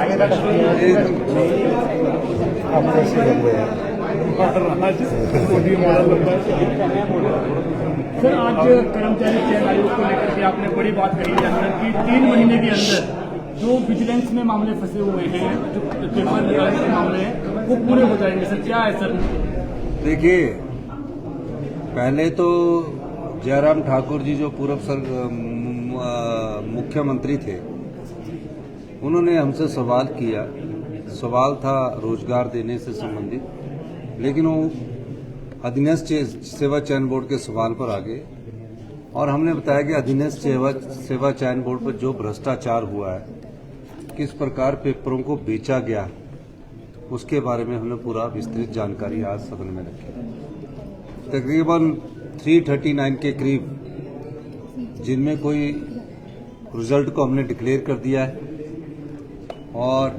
Sir, आज कर्मचारी चयन आयोग को लेकर के आपने बड़ी बात कही है कि 3 महीने के अंदर जो विजिलेंस में मामले फंसे हुए हैं, जो पेपर लीक के मामले हैं, वो पूरे हो जाएंगे। सर, क्या है सर? देखिए, पहले तो जयराम ठाकुर जी जो पूर्व मुख्यमंत्री थे, उन्होंने हमसे सवाल किया। सवाल था रोजगार देने से संबंधित, लेकिन वो अधीनस्थ सेवा चयन बोर्ड के सवाल पर आ गए और हमने बताया कि अधीनस्थ सेवा चयन बोर्ड पर जो भ्रष्टाचार हुआ है, किस प्रकार पेपरों को बेचा गया, उसके बारे में हमने पूरा विस्तृत जानकारी आज सदन में रखी। तकरीबन 339 के करीब, जिनमें कोई रिजल्ट को हमने डिक्लेयर कर दिया है और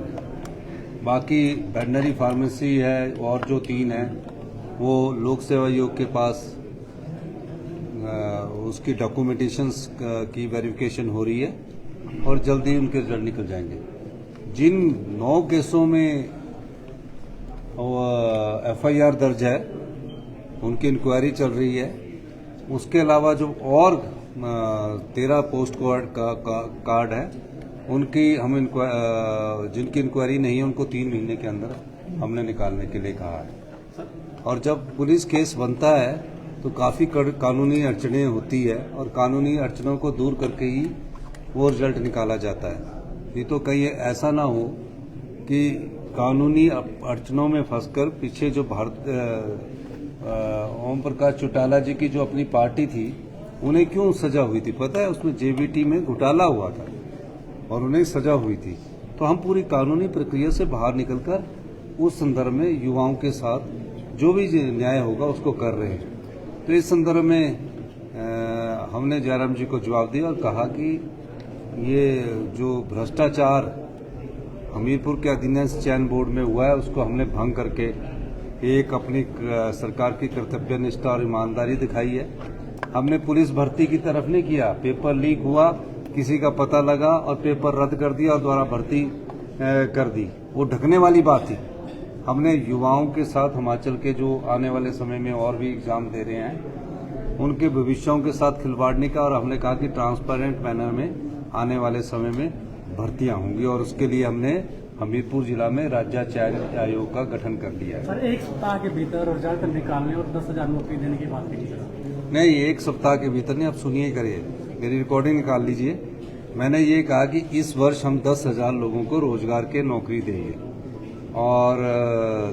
बाकी वेटनरी फार्मेसी है और जो 3 है वो लोक सेवा आयोग के पास उसकी डॉक्यूमेंटेशंस की वेरिफिकेशन हो रही है और जल्दी उनके रिजल्ट निकल जाएंगे। जिन 9 केसों में FIR दर्ज है, उनकी इंक्वायरी चल रही है। उसके अलावा जो और 13 पोस्ट कार्ड है, उनकी हम जिनकी इंक्वायरी नहीं है, उनको 3 महीने के अंदर हमने निकालने के लिए कहा है। और जब पुलिस केस बनता है तो काफ़ी कानूनी अड़चनें होती है और कानूनी अड़चनों को दूर करके ही वो रिजल्ट निकाला जाता है। नहीं तो कहीं ऐसा ना हो कि कानूनी अड़चनों में फंसकर पीछे जो ओम प्रकाश चौटाला जी की जो अपनी पार्टी थी, उन्हें क्यों सजा हुई थी पता है? उसमें JBT में घोटाला हुआ था और उन्हें सजा हुई थी। तो हम पूरी कानूनी प्रक्रिया से बाहर निकलकर उस संदर्भ में युवाओं के साथ जो भी न्याय होगा उसको कर रहे हैं। तो इस संदर्भ में हमने जयराम जी को जवाब दिया और कहा कि ये जो भ्रष्टाचार हमीरपुर के अधीनस्थ चयन बोर्ड में हुआ है, उसको हमने भंग करके एक अपनी सरकार की कर्तव्यनिष्ठा और ईमानदारी दिखाई है। हमने पुलिस भर्ती की तरफ नहीं किया। पेपर लीक हुआ, किसी का पता लगा और पेपर रद्द कर दिया और दोबारा भर्ती कर दी, वो ढकने वाली बात थी। हमने युवाओं के साथ हिमाचल के जो आने वाले समय में और भी एग्जाम दे रहे हैं, उनके भविष्यों के साथ खिलवाड़ नहीं किया और हमने कहा कि ट्रांसपेरेंट मैनर में आने वाले समय में भर्तियां होंगी और उसके लिए हमने हमीरपुर जिला में राज्य चयन आयोग का गठन कर लिया है। सर, 1 सप्ताह के भीतर रिजल्ट निकालने और 10,000 नौकरी देने की बात की सर? नहीं, 1 सप्ताह के भीतर नहीं। आप सुनिए, करिए, मेरी रिकॉर्डिंग निकाल लीजिए। मैंने ये कहा कि इस वर्ष हम 10,000 लोगों को रोजगार के नौकरी देंगे और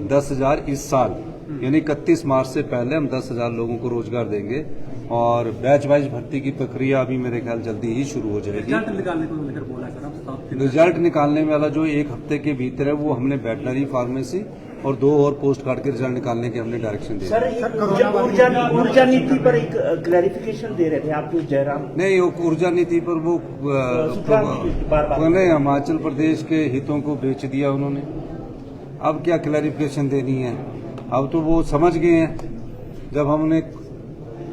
10,000 इस साल, यानी 31 मार्च से पहले हम 10,000 लोगों को रोजगार देंगे और बैच वाइज भर्ती की प्रक्रिया अभी मेरे ख्याल जल्दी ही शुरू हो जाएगी। रिजल्ट निकालने को लेकर बोला है सर? रिजल्ट निकालने वाला जो 1 हफ्ते के भीतर है, वो हमने वेटनरी फार्मेसी और 2 और पोस्ट कार्ड के रिजल्ट निकालने के हमने डायरेक्शन दिया। सर, ऊर्जा नीति पर एक क्लैरिफिकेशन दे रहे थे आप तो जयराम? नहीं, वो ऊर्जा नीति पर वो हिमाचल प्रदेश के हितों को बेच दिया उन्होंने। अब क्या क्लैरिफिकेशन देनी है? अब तो वो समझ गए हैं। जब हमने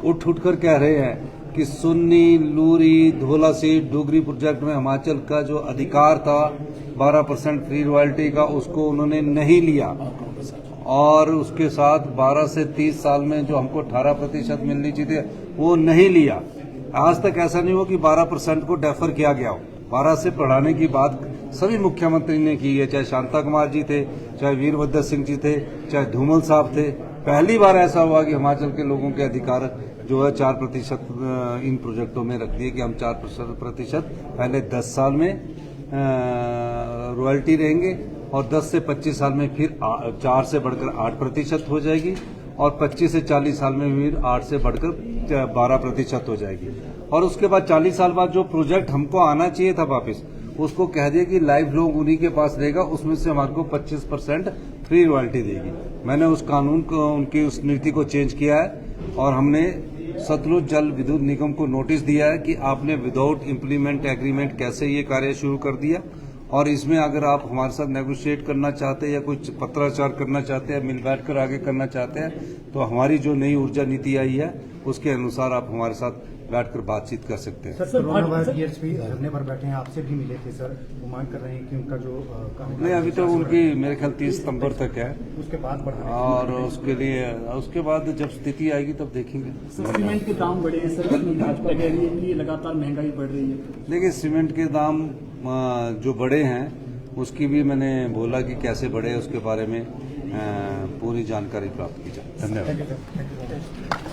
उठ कर कह रहे हैं कि सुन्नी, लूरी, धोला सीट, डोगरी प्रोजेक्ट में हिमाचल का जो अधिकार था 12% फ्री रॉयल्टी का, उसको उन्होंने नहीं लिया और उसके साथ 12 से 30 साल में जो हमको 18% मिलनी चाहिए वो नहीं लिया। आज तक ऐसा नहीं हुआ कि 12% को डेफर किया गया हो। 12 से बढ़ाने की बात सभी मुख्यमंत्री ने की है, चाहे शांता कुमार जी थे, चाहे वीरभद्र सिंह जी थे, चाहे धूमल साहब थे। पहली बार ऐसा हुआ कि हिमाचल के लोगों के अधिकार जो है 4% इन प्रोजेक्टों में रख दिए कि हम 4% पहले 10 साल में रॉयल्टी रहेंगे और 10 से 25 साल में फिर 4 से बढ़कर 8% हो जाएगी और 25 से 40 साल में फिर 8 से बढ़कर 12% हो जाएगी। और उसके बाद 40 साल बाद जो प्रोजेक्ट हमको आना चाहिए था वापस, उसको कह दिया कि लाइफ लॉन्ग उन्हीं के पास रहेगा, उसमें से हमारे को 25% फ्री रॉयल्टी देगी। मैंने उस कानून को, उनकी उस नीति को चेंज किया है और हमने सतलुज जल विद्युत निगम को नोटिस दिया है कि आपने विदाउट इम्प्लीमेंट एग्रीमेंट कैसे ये कार्य शुरू कर दिया और इसमें अगर आप हमारे साथ नेगोशिएट करना चाहते हैं या कुछ पत्राचार करना चाहते हैं, मिल बैठ कर आगे करना चाहते हैं, तो हमारी जो नई ऊर्जा नीति आई है उसके अनुसार आप हमारे साथ बैठकर बातचीत कर सकते हैं। सर, कोरोना वायरस डीएसपी धरने पर बैठे हैं, आपसे भी मिले थे सर, वो मांग कर रहे हैं कि उनका जो नहीं, अभी तो उनकी मेरे ख्याल 30 सितंबर तक है उसके बाद बढ़ाने और उसके बाद जब स्थिति आएगी तब देखेंगे। सर सीमेंट के दाम बढ़े हैं सर, भाजपा कह रही है कि लगातार महंगाई बढ़ रही है। देखिए, सीमेंट के दाम जो बढ़े हैं उसकी भी मैंने बोला कि कैसे बढ़े, उसके बारे में पूरी जानकारी प्राप्त की जाए। धन्यवाद। Thank you, sir. Thank you.